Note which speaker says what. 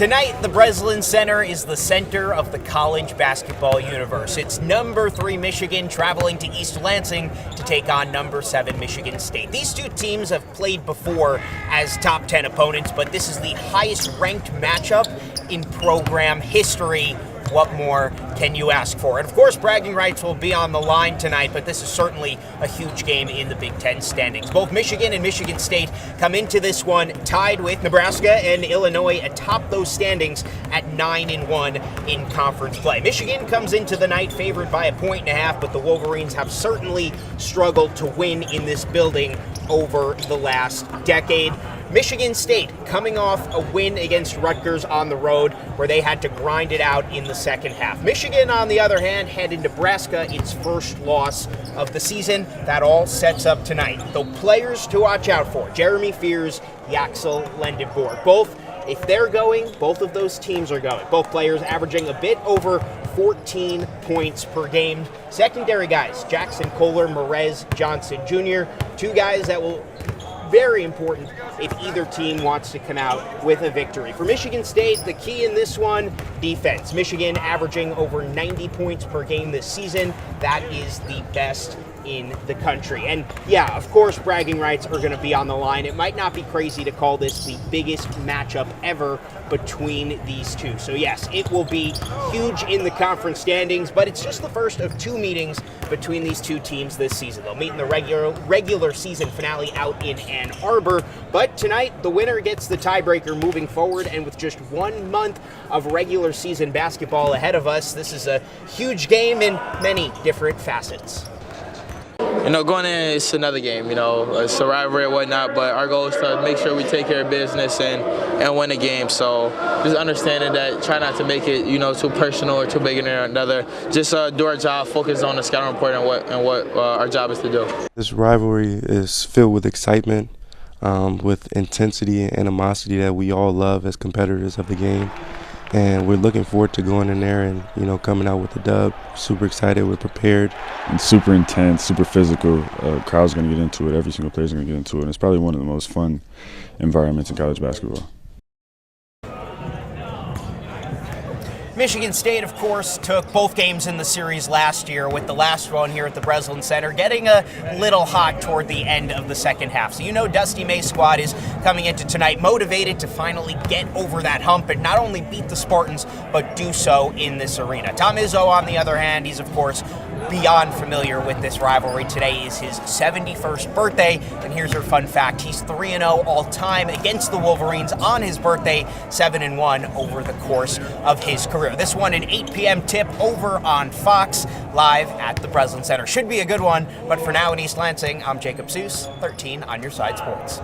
Speaker 1: Tonight, the Breslin Center is the center of the college basketball universe. It's number 3 Michigan traveling to East Lansing to take on number 7 Michigan State. These two teams have played before as top 10 opponents, but this is the highest ranked matchup in program history. What more can you ask for? And of course, bragging rights will be on the line tonight, but this is certainly a huge game in the Big Ten standings. Both Michigan and Michigan State come into this one tied with Nebraska and Illinois atop those standings at 9-1 in conference play. Michigan comes into the night favored by 1.5, but the Wolverines have certainly struggled to win in this building over the last decade. Michigan State coming off a win against Rutgers on the road where they had to grind it out in the second half. Michigan, on the other hand, headed Nebraska its first loss of the season. That all sets up tonight. The players to watch out for: Jeremy Fears, Yaxel Lendeborg. Both, if they're going, both of those teams are going. Both players averaging a bit over 14 points per game. Secondary guys: Jackson Kohler, Merez Johnson Jr. Two guys that will very important if either team wants to come out with a victory. For Michigan State, the key in this one, defense. Michigan averaging over 90 points per game this season. That is the best in the country. And yeah, of course, bragging rights are going to be on the line. It might not be crazy to call this the biggest matchup ever between these two. So yes, it will be huge in the conference standings, but it's just the first of 2 meetings between these two teams this season. They'll meet in the regular season finale out in Ann Arbor, but tonight the winner gets the tiebreaker moving forward, and with just 1 month of regular season basketball ahead of us, this is a huge game in many different facets.
Speaker 2: Going in, it's another game, it's a rivalry and whatnot, but our goal is to make sure we take care of business and win the game. So just understanding that, try not to make it, too personal or too big in another. Just do our job, focus on the scouting report and what our job is to do.
Speaker 3: This rivalry is filled with excitement, with intensity and animosity that we all love as competitors of the game. And we're looking forward to going in there and, coming out with a dub. Super excited, we're prepared.
Speaker 4: It's super intense, super physical. Crowd's going to get into it, every single player's going to get into it. And it's probably one of the most fun environments in college basketball.
Speaker 1: Michigan State, of course, took both games in the series last year, with the last one here at the Breslin Center getting a little hot toward the end of the second half. So Dusty May's squad is coming into tonight motivated to finally get over that hump and not only beat the Spartans, but do so in this arena. Tom Izzo, on the other hand, he's, of course, beyond familiar with this rivalry. Today is his 71st birthday, and here's your fun fact. He's 3-0 all-time against the Wolverines on his birthday, 7-1 over the course of his career. This one, an 8 p.m. tip over on Fox, live at the Breslin Center. Should be a good one, but for now in East Lansing, I'm Jacob Seuss, 13 on your side sports.